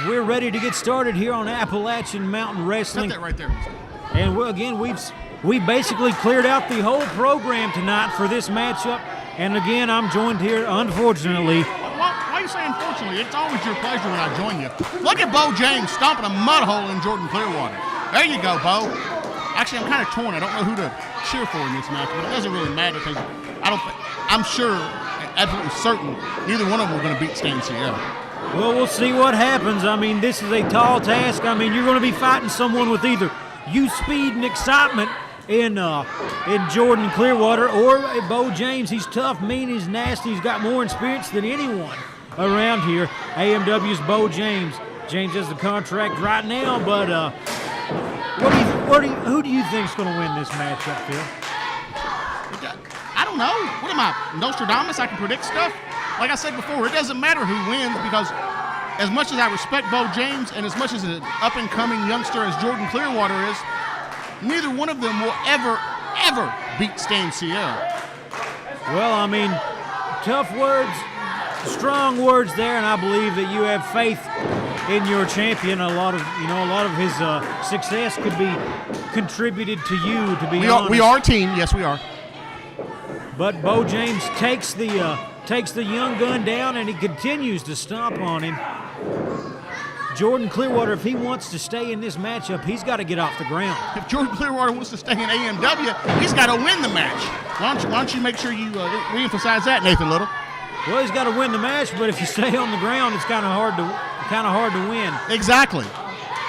We're ready to get started here on Appalachian Mountain Wrestling. Cut that right there. And again, we basically cleared out the whole program tonight for this matchup. And again, I'm joined here, unfortunately. Why are you saying unfortunately? It's always your pleasure when I join you. Look at Beau James stomping a mud hole in Jordan Clearwater. There you go, Beau. Actually, I'm kind of torn. I don't know who to cheer for in this match, but it doesn't really matter because I'm sure, absolutely certain, neither one of them are going to beat Stacy. Well, we'll see what happens. I mean, this is a tall task. I mean, you're going to be fighting someone with either youth, speed, and excitement in Jordan Clearwater, or Beau James. He's tough, mean, he's nasty. He's got more experience than anyone around here. AMW's Beau James. James has the contract right now, but who do you think is going to win this matchup, Phil? I don't know. What am I, Nostradamus? I can predict stuff? Like I said before, it doesn't matter who wins because as much as I respect Beau James and as much as an up-and-coming youngster as Jordan Clearwater is, neither one of them will ever beat Stan Sierra. Well, I mean, tough words, strong words there, and I believe that you have faith in your champion. A lot of his success could be contributed to you, to be honest. We are a team, yes we are. But Beau James takes the young gun down, and he continues to stomp on him. Jordan Clearwater, if he wants to stay in this matchup, he's got to get off the ground. If Jordan Clearwater wants to stay in AMW, he's got to win the match. Why don't you make sure you reemphasize that, Nathan Little? Well, he's got to win the match, but if you stay on the ground, it's kind of hard to win. Exactly.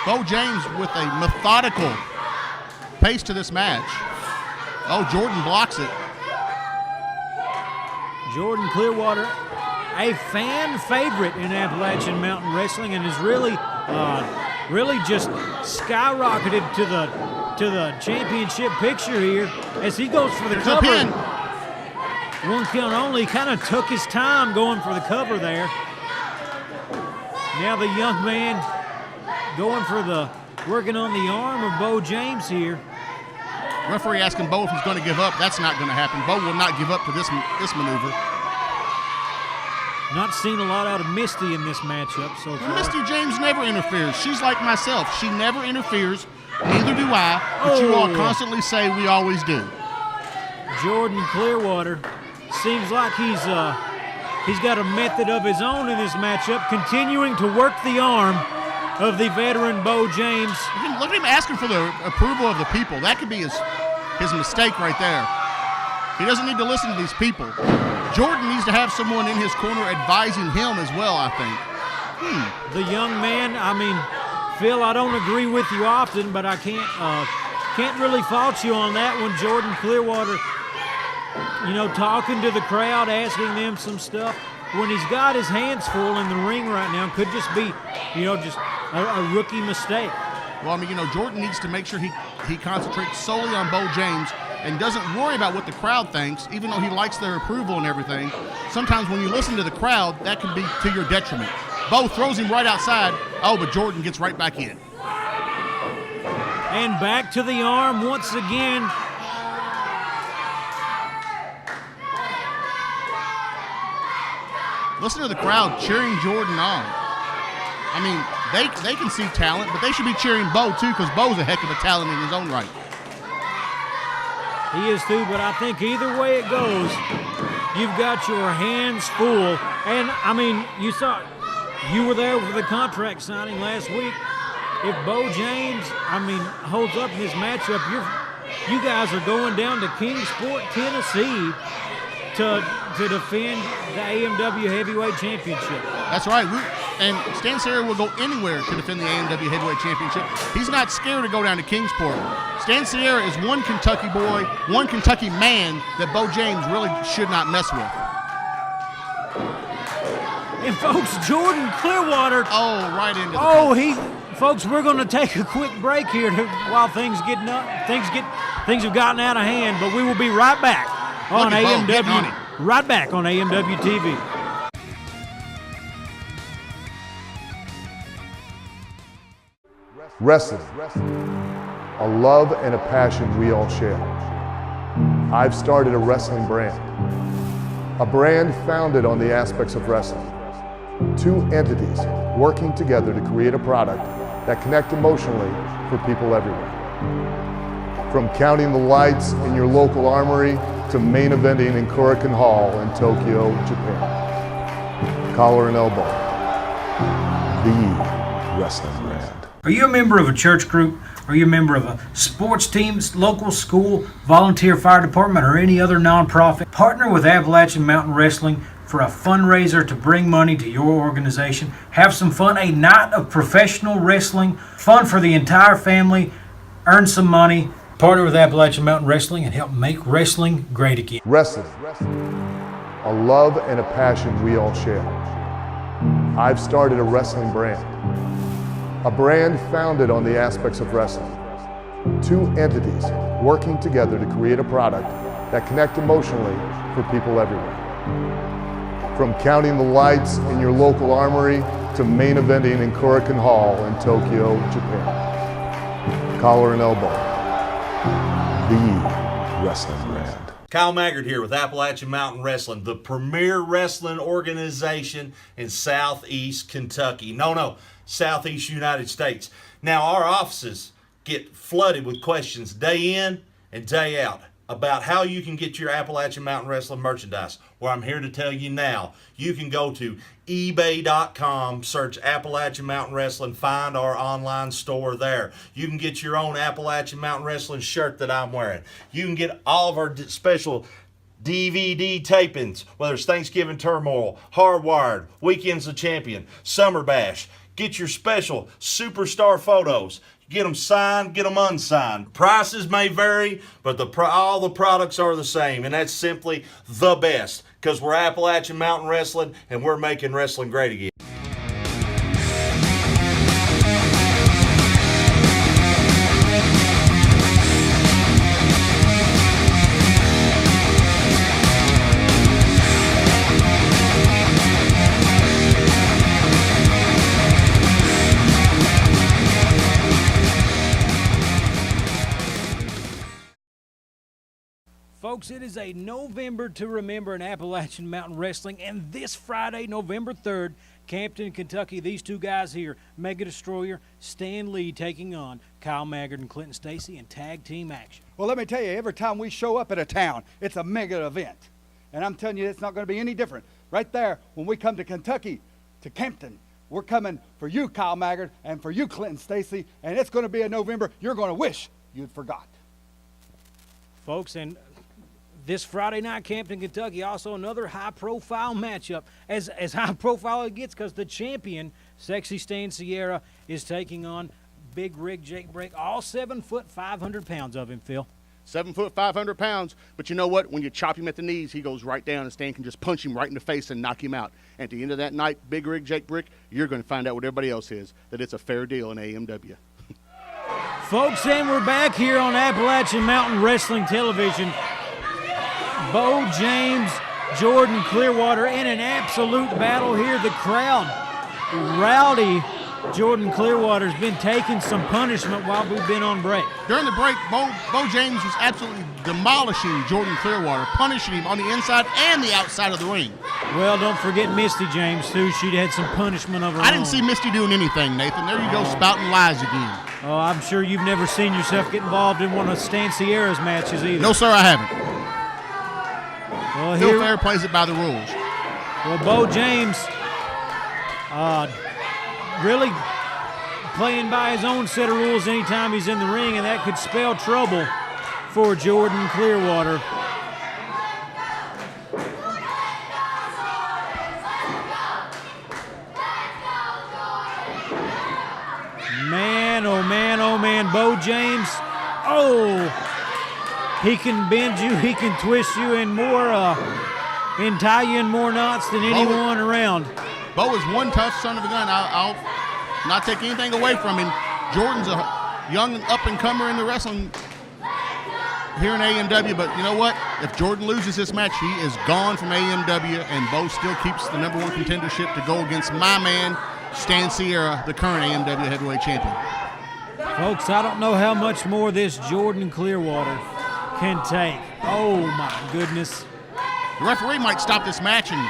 Beau James with a methodical pace to this match. Oh, Jordan blocks it. Jordan Clearwater, a fan favorite in Appalachian Mountain Wrestling, and has really just skyrocketed to the championship picture here as he goes for the cover. One count only, kind of took his time going for the cover there. Now the young man working on the arm of Beau James here. Referee asking Beau if he's going to give up. That's not going to happen. Beau will not give up to this maneuver. Not seen a lot out of Misty in this matchup so far. Misty James never interferes. She's like myself. She never interferes. Neither do I. But you all constantly say we always do. Jordan Clearwater seems like he's got a method of his own in this matchup, continuing to work the arm of the veteran Beau James. Look at him asking for the approval of the people. That could be his mistake right there. He doesn't need to listen to these people. Jordan needs to have someone in his corner advising him as well, I think. The young man, I mean, Phil, I don't agree with you often, but I can't really fault you on that one. Jordan Clearwater, talking to the crowd, asking them some stuff. When he's got his hands full in the ring right now, could just be, just a rookie mistake. Well, I mean, Jordan needs to make sure he concentrates solely on Beau James and doesn't worry about what the crowd thinks, even though he likes their approval and everything. Sometimes when you listen to the crowd, that can be to your detriment. Beau throws him right outside. Oh, but Jordan gets right back in. And back to the arm once again. Listen to the crowd cheering Jordan on. I mean, they can see talent, but they should be cheering Beau too, because Beau's a heck of a talent in his own right. He is too, but I think either way it goes, you've got your hands full. And I mean, you were there for the contract signing last week. If Beau James, holds up in this matchup, you guys are going down to Kingsport, Tennessee to defend the AMW Heavyweight Championship. That's right. And Stan Sierra will go anywhere to defend the AMW Heavyweight Championship. He's not scared to go down to Kingsport. Stan Sierra is one Kentucky boy, one Kentucky man that Beau James really should not mess with. And folks, Jordan Clearwater. Oh, right into the folks, we're going to take a quick break here while things have gotten out of hand, but we will be right back on AMW. Right back on AMW-TV. Wrestling, a love and a passion we all share. I've started a wrestling brand, a brand founded on the aspects of wrestling. Two entities working together to create a product that connects emotionally for people everywhere. From counting the lights in your local armory to main eventing in Korakuen Hall in Tokyo, Japan. Collar and Elbow, the wrestling brand. Are you a member of a church group? Are you a member of a sports team, local school, volunteer fire department, or any other nonprofit? Partner with Appalachian Mountain Wrestling for a fundraiser to bring money to your organization. Have some fun, a night of professional wrestling, fun for the entire family, earn some money. Partner with Appalachian Mountain Wrestling and help make wrestling great again. Wrestling, a love and a passion we all share. I've started a wrestling brand. A brand founded on the aspects of wrestling. Two entities working together to create a product that connects emotionally for people everywhere. From counting the lights in your local armory to main eventing in Korakuen Hall in Tokyo, Japan. Collar and Elbow, the wrestling brand. Kyle Maggard here with Appalachian Mountain Wrestling, the premier wrestling organization in Southeast Kentucky. No, Southeast United States. Now, our offices get flooded with questions day in and day out about how you can get your Appalachian Mountain Wrestling merchandise. Well, I'm here to tell you now. You can go to ebay.com, search Appalachian Mountain Wrestling, find our online store there. You can get your own Appalachian Mountain Wrestling shirt that I'm wearing. You can get all of our special DVD tapings, whether it's Thanksgiving Turmoil, Hardwired, Weekends of Champion, Summer Bash. Get your special superstar photos. Get them signed, get them unsigned. Prices may vary, but all the products are the same, and that's simply the best because we're Appalachian Mountain Wrestling, and we're making wrestling great again. Folks, it is a November to remember in Appalachian Mountain Wrestling, and this Friday, November 3rd, Campton, Kentucky, these two guys here, Mega Destroyer, Stan Lee, taking on Kyle Maggard and Clinton Stacy in tag team action. Well, let me tell you, every time we show up at a town, it's a mega event. And I'm telling you, it's not going to be any different. Right there, when we come to Kentucky, to Campton, we're coming for you, Kyle Maggard, and for you, Clinton Stacy, and it's going to be a November you're going to wish you'd forgot. Folks, and this Friday night, Campton, Kentucky, also another high-profile matchup. As high-profile it gets because the champion, Sexy Stan Sierra, is taking on Big Rig Jake Break, all 7 foot, 500 pounds of him, Phil. 7 foot, 500 pounds. But you know what? When you chop him at the knees, he goes right down, and Stan can just punch him right in the face and knock him out. And at the end of that night, Big Rig Jake Brick, you're going to find out what everybody else is, that it's a fair deal in AMW. Folks, and we're back here on Appalachian Mountain Wrestling Television. Beau James, Jordan Clearwater in an absolute battle here. The crowd, rowdy Jordan Clearwater's been taking some punishment while we've been on break. During the break, Beau James was absolutely demolishing Jordan Clearwater, punishing him on the inside and the outside of the ring. Well, don't forget Misty James, too. She'd had some punishment of her own. I didn't see Misty doing anything, Nathan. There you go, spouting lies again. Oh, I'm sure you've never seen yourself get involved in one of Stan Sierra's matches either. No, sir, I haven't. Well, Phil Phair plays it by the rules. Well, Beau James really playing by his own set of rules anytime he's in the ring, and that could spell trouble for Jordan Clearwater. Man, oh man, oh man, Beau James, he can bend you, he can twist you in more, and tie you in more knots than anyone around. Beau is one tough son of a gun. I'll not take anything away from him. Jordan's a young up-and-comer in the wrestling here in AMW, but you know what? If Jordan loses this match, he is gone from AMW, and Beau still keeps the #1 contendership to go against my man, Stan Sierra, the current AMW Heavyweight Champion. Folks, I don't know how much more this Jordan Clearwater can take. Oh, my goodness. The referee might stop this match and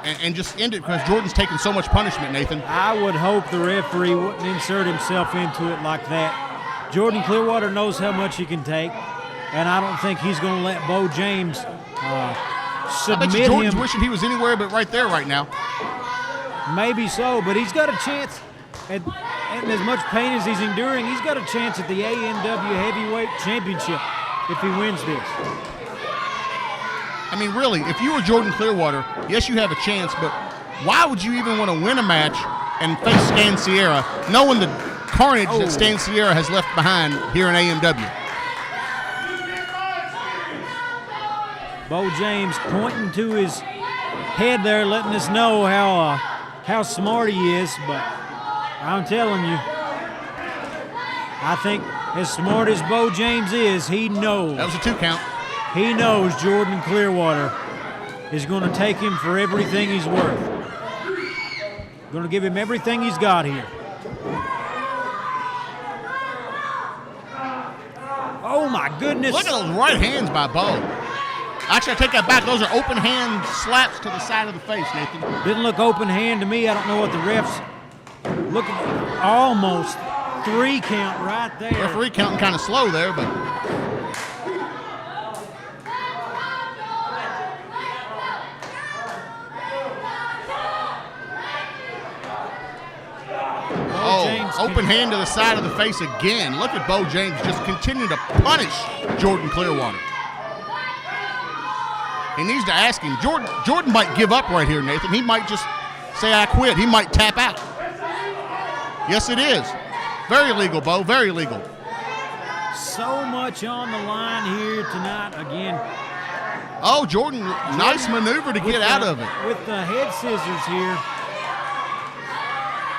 and just end it because Jordan's taking so much punishment, Nathan. I would hope the referee wouldn't insert himself into it like that. Jordan Clearwater knows how much he can take, and I don't think he's going to let Beau James I bet you submit Jordan's him. wishing he was anywhere but right there right now. Maybe so, but he's got a chance. And as much pain as he's enduring, he's got a chance at the AMW Heavyweight Championship if he wins this. I mean, really, if you were Jordan Clearwater, yes, you have a chance, but why would you even want to win a match and face Stan Sierra, knowing the carnage that Stan Sierra has left behind here in AMW? Beau James pointing to his head there, letting us know how smart he is, but I'm telling you, I think as smart as Beau James is, he knows. That was a 2 count. He knows Jordan Clearwater is going to take him for everything he's worth. Going to give him everything he's got here. Oh my goodness. Look at those right hands by Beau. Actually, I take that back. Those are open hand slaps to the side of the face, Nathan. Didn't look open hand to me. I don't know what the refs look at. Almost 3 count right there. Referee counting kind of slow there, but James open hand to the side of the face again. Look at Beau James just continue to punish Jordan Clearwater. He needs to ask him. Jordan might give up right here, Nathan. He might just say, I quit. He might tap out. Yes, it is. Very legal, Beau. Very legal. So much on the line here tonight again. Oh, Jordan, nice maneuver to get out of it. With the head scissors here.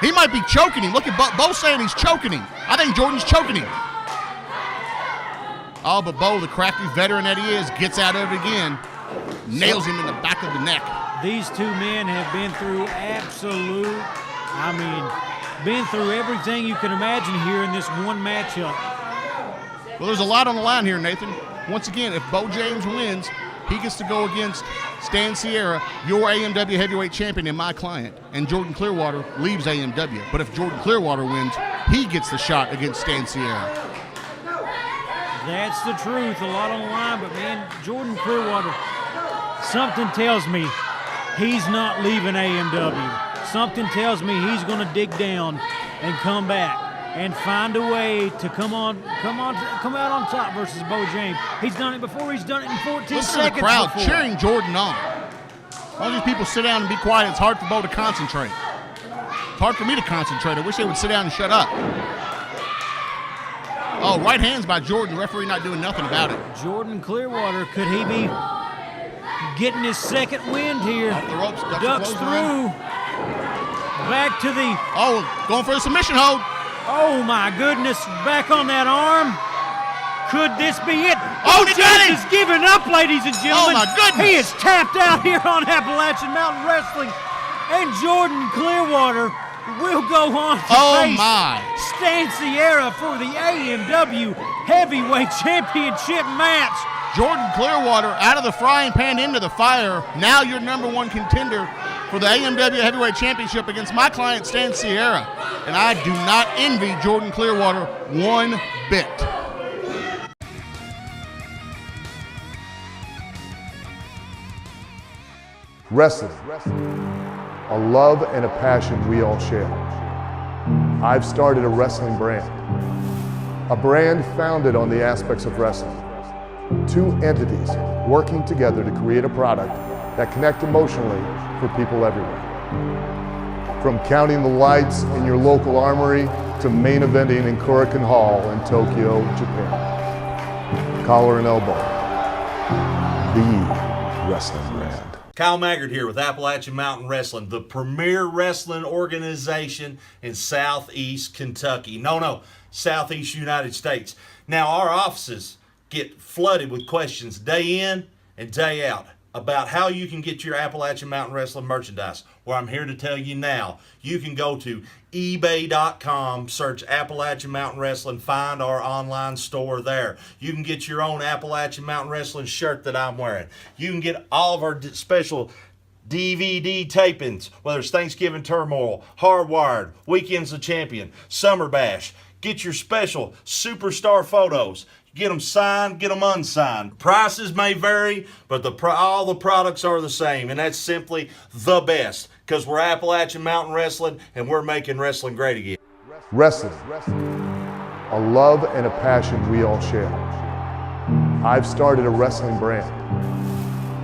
He might be choking him. Look at Beau saying he's choking him. I think Jordan's choking him. Oh, but Beau, the crafty veteran that he is, gets out of it again. Nails him in the back of the neck. These two men have been through been through everything you can imagine here in this one matchup. Well, there's a lot on the line here, Nathan. Once again, if Beau James wins, he gets to go against Stan Sierra, your AMW Heavyweight Champion and my client. And Jordan Clearwater leaves AMW. But if Jordan Clearwater wins, he gets the shot against Stan Sierra. That's the truth. A lot on the line, but man, Jordan Clearwater, something tells me he's not leaving AMW. Something tells me he's going to dig down and come back and find a way to come out on top versus Beau James. He's done it before. He's done it in 14 Listen seconds to the crowd before. cheering Jordan on. All these people sit down and be quiet. It's hard for Beau to concentrate. It's hard for me to concentrate. I wish they would sit down and shut up. Oh, right hands by Jordan. The referee not doing nothing about it. Jordan Clearwater, could he be getting his second wind here? Off the ropes, Ducks through. Back to the... Oh, going for the submission hold. Oh, my goodness. Back on that arm. Could this be it? Oh, he got it! James is giving up, ladies and gentlemen. Oh, my goodness. He is tapped out here on Appalachian Mountain Wrestling. And Jordan Clearwater will go on to face Stan Sierra for the AMW Heavyweight Championship match. Jordan Clearwater out of the frying pan into the fire. Now your number one contender for the AMW Heavyweight Championship against my client, Stan Sierra. And I do not envy Jordan Clearwater one bit. Wrestling, a love and a passion we all share. I've started a wrestling brand, a brand founded on the aspects of wrestling. 2 entities working together to create a product that connect emotionally for people everywhere. From counting the lights in your local armory to main eventing in Korakuen Hall in Tokyo, Japan. Collar and elbow, the wrestling brand. Kyle Maggard here with Appalachian Mountain Wrestling, the premier wrestling organization in Southeast Kentucky. No, Southeast United States. Now, our offices get flooded with questions day in and day out about how you can get your Appalachian Mountain Wrestling merchandise. Well, I'm here to tell you now. You can go to ebay.com, search Appalachian Mountain Wrestling, find our online store there. You can get your own Appalachian Mountain Wrestling shirt that I'm wearing. You can get all of our special DVD tapings, whether it's Thanksgiving Turmoil, Hardwired, Weekends of Champion, Summer Bash. Get your special superstar photos. Get them signed, get them unsigned. Prices may vary, but all the products are the same, and that's simply the best because we're Appalachian Mountain Wrestling, and we're making wrestling great again. Wrestling, a love and a passion we all share. I've started a wrestling brand,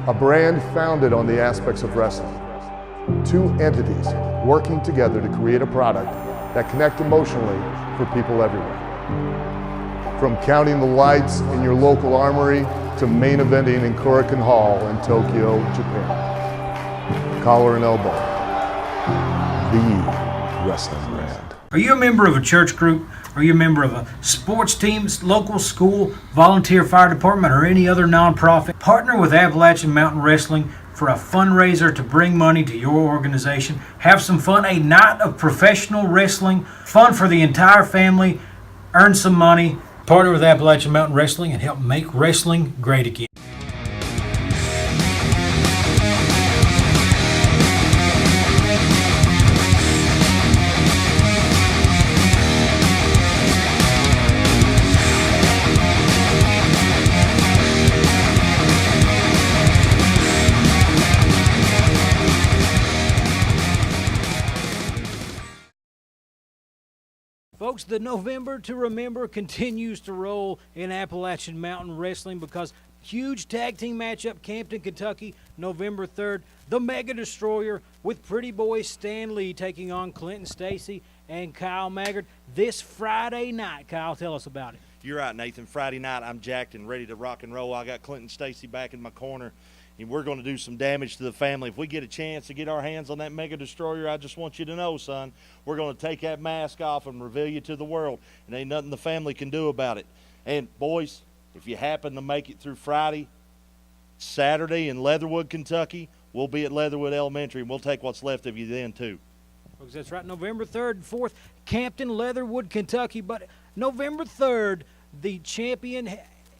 a brand founded on the aspects of wrestling. Two entities working together to create a product that connect emotionally for people everywhere. From counting the lights in your local armory to main eventing in Korakuen Hall in Tokyo, Japan. Collar and elbow, the wrestling brand. Are you a member of a church group? Are you a member of a sports team, local school, volunteer fire department, or any other nonprofit? Partner with Appalachian Mountain Wrestling for a fundraiser to bring money to your organization. Have some fun, a night of professional wrestling, fun for the entire family, earn some money. Partner with Appalachian Mountain Wrestling and help make wrestling great again. Folks, the November to Remember continues to roll in Appalachian Mountain Wrestling because huge tag team matchup, Campton, Kentucky, November 3rd. The Mega Destroyer with Pretty Boy Stan Lee taking on Clinton Stacy and Kyle Maggard this Friday night. Kyle, tell us about it. You're right, Nathan. Friday night, I'm jacked and ready to rock and roll. I got Clinton Stacy back in my corner, and we're going to do some damage to the family. If we get a chance to get our hands on that Mega Destroyer, I just want you to know, son, we're going to take that mask off and reveal you to the world, and ain't nothing the family can do about it. And, boys, if you happen to make it through Friday, Saturday in Leatherwood, Kentucky, we'll be at Leatherwood Elementary, and we'll take what's left of you then, too. Folks, that's right, November 3rd and 4th, Campton, Leatherwood, Kentucky. But November 3rd, the champion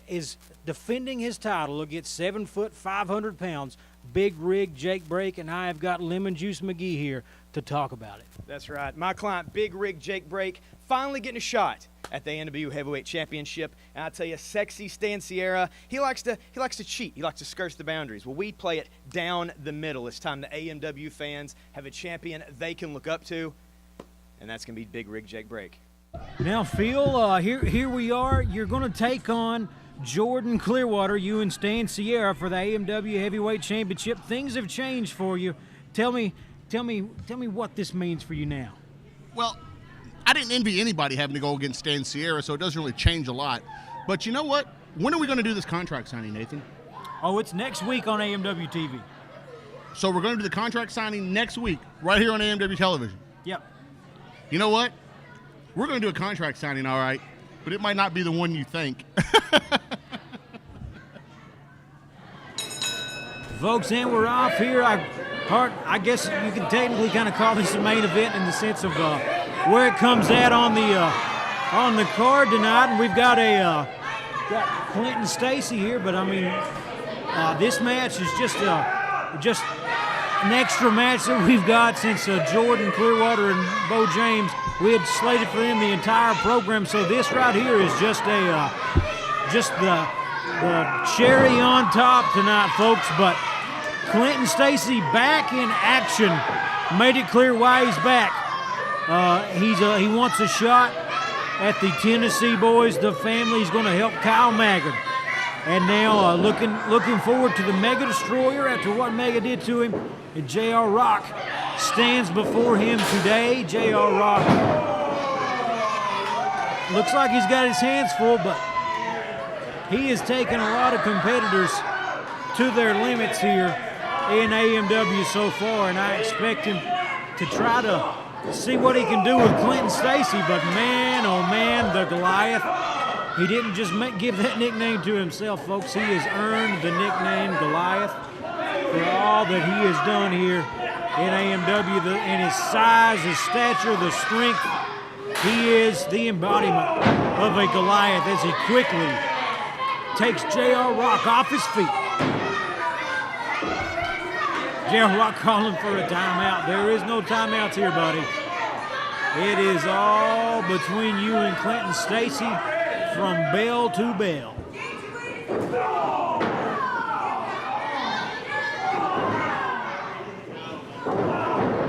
is defending his title against 7 foot, 500 pounds, Big Rig Jake Brake, and I have got Lemonjuice McGee here to talk about it. That's right. My client, Big Rig Jake Brake, finally getting a shot at the AMW Heavyweight Championship. And I tell you, sexy Stan Sierra, he likes to cheat. He likes to skirt the boundaries. Well, we play it down the middle. It's time the AMW fans have a champion they can look up to, and that's going to be Big Rig Jake Brake. Now, Phil, here we are. You're going to take on Jordan Clearwater, you and Stan Sierra, for the AMW Heavyweight Championship. Things have changed for you. Tell me what this means for you now. Well, I didn't envy anybody having to go against Stan Sierra, so it doesn't really change a lot. But you know what? When are we going to do this contract signing, Nathan? Oh, it's next week on AMW-TV. So we're going to do the contract signing next week, right here on AMW television. Yep. You know what? We're going to do a contract signing, all right, but it might not be the one you think. Folks, and we're off here. I guess you can technically kind of call this a main event in the sense of where it comes at on the card tonight. And we've got got Clinton Stacy here, but I mean, this match is just an extra match that we've got since Jordan Clearwater and Beau James, we had slated for them the entire program. So this right here is just the cherry on top tonight, folks. But Clinton Stacy back in action, made it clear why he's back. He wants a shot at the Tennessee boys, the family. He's going to help Kyle Maggard. And now looking forward to the Mega Destroyer after what Mega did to him. And J.R. Rock stands before him today. J.R. Rock looks like he's got his hands full, but he has taken a lot of competitors to their limits here in AMW so far, and I expect him to try to see what he can do with Clinton Stacy. But man, oh man, the Goliath. He didn't just give that nickname to himself, folks. He has earned the nickname Goliath for all that he has done here in AMW. And his size, his stature, the strength, he is the embodiment of a Goliath as he quickly takes J.R. Rock off his feet. J.R. Rock calling for a timeout. There is no timeouts here, buddy. It is all between you and Clinton Stacy from bell to bell.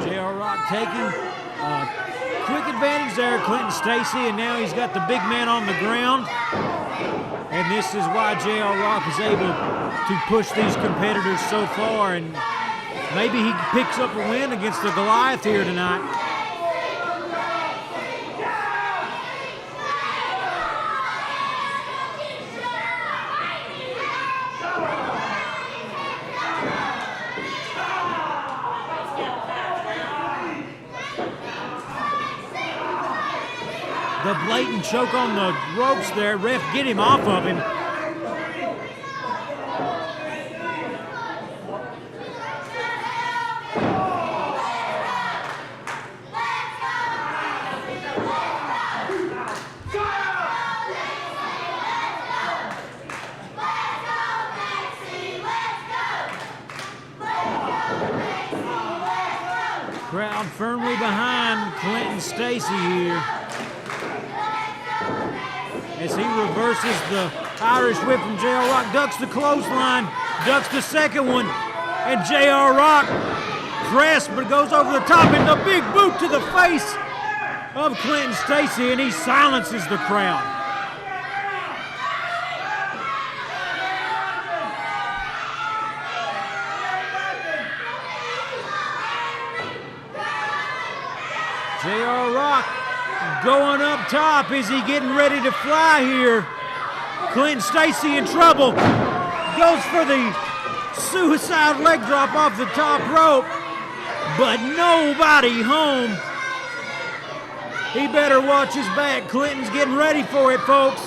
J.R. Rock taking quick advantage there, Clinton Stacy, and now he's got the big man on the ground. And this is why J.R. Rock is able to push these competitors so far, and maybe he picks up a win against the Goliath here tonight. The blatant choke on the ropes there. Ref, get him off of him. Crowd firmly behind Clinton Stacy here, as he reverses the Irish whip from J.R. Rock, ducks the clothesline, ducks the second one, and J.R. Rock crests but goes over the top, and the big boot to the face of Clinton Stacy, and he silences the crowd. J.R. Rock going up top. Is he getting ready to fly here? Clinton Stacy in trouble. Goes for the suicide leg drop off the top rope, but nobody home. He better watch his back. Clinton's getting ready for it, folks.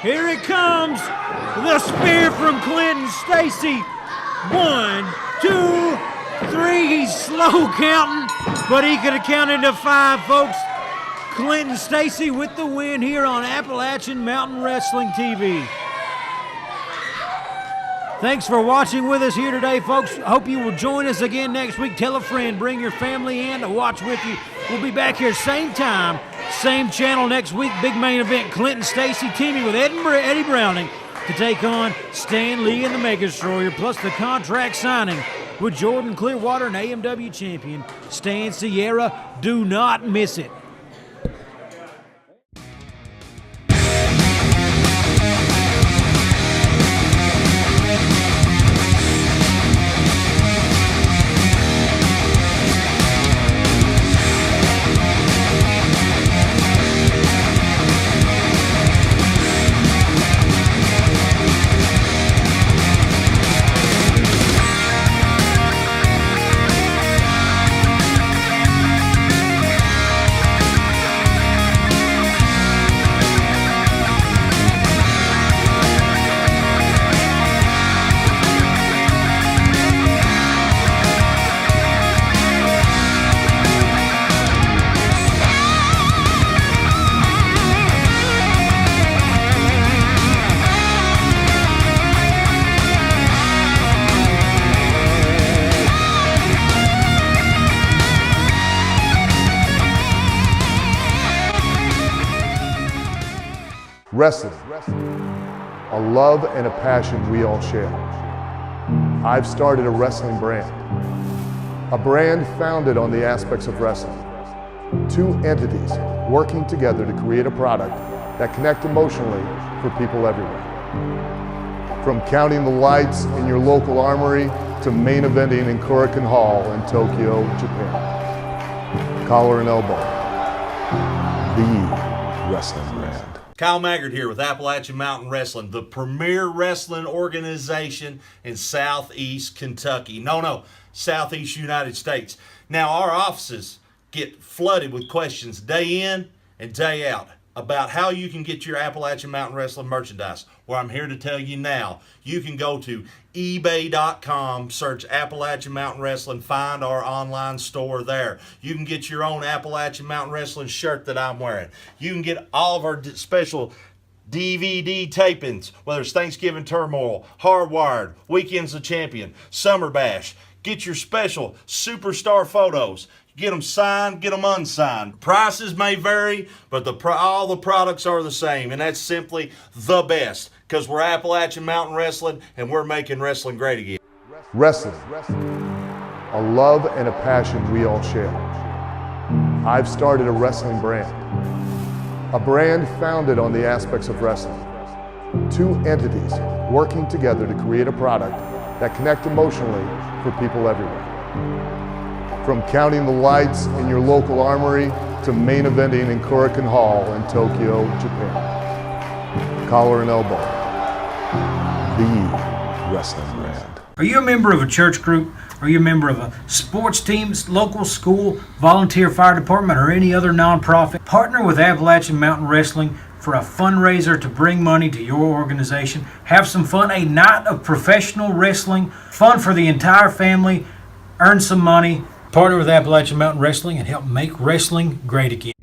Here it comes. The spear from Clinton Stacy. 1, 2, 3. He's slow counting, but he could have counted to 5, folks. Clinton Stacy with the win here on Appalachian Mountain Wrestling TV. Thanks for watching with us here today, folks. Hope you will join us again next week. Tell a friend, bring your family in to watch with you. We'll be back here same time, same channel next week. Big main event, Clinton Stacy teaming with Eddie Browning to take on Stan Lee and the Mega Destroyer, plus the contract signing with Jordan Clearwater and AMW champion Stan Sierra. Do not miss it. Wrestling, a love and a passion we all share. I've started a wrestling brand, a brand founded on the aspects of wrestling. Two entities working together to create a product that connect emotionally for people everywhere. From counting the lights in your local armory to main eventing in Korakuen Hall in Tokyo, Japan. Collar and elbow, the wrestling brand. Kyle Maggard here with Appalachian Mountain Wrestling, the premier wrestling organization in Southeast Kentucky. No, Southeast United States. Now, our offices get flooded with questions day in and day out about how you can get your Appalachian Mountain Wrestling merchandise. Well, I'm here to tell you now. You can go to ebay.com, search Appalachian Mountain Wrestling, find our online store there. You can get your own Appalachian Mountain Wrestling shirt that I'm wearing. You can get all of our special DVD tapings, whether it's Thanksgiving Turmoil, Hardwired, Weekends of Champion, Summer Bash. Get your special superstar photos. Get them signed, get them unsigned. Prices may vary, but all the products are the same, and that's simply the best because we're Appalachian Mountain Wrestling and we're making wrestling great again. Wrestling, a love and a passion we all share. I've started a wrestling brand, a brand founded on the aspects of wrestling. Two entities working together to create a product that connect emotionally for people everywhere. From counting the lights in your local armory to main eventing in Korakuen Hall in Tokyo, Japan. Collar and elbow, the wrestling brand. Are you a member of a church group? Are you a member of a sports team, local school, volunteer fire department, or any other nonprofit? Partner with Appalachian Mountain Wrestling for a fundraiser to bring money to your organization. Have some fun, a night of professional wrestling, fun for the entire family, earn some money. Partner with Appalachian Mountain Wrestling and help make wrestling great again.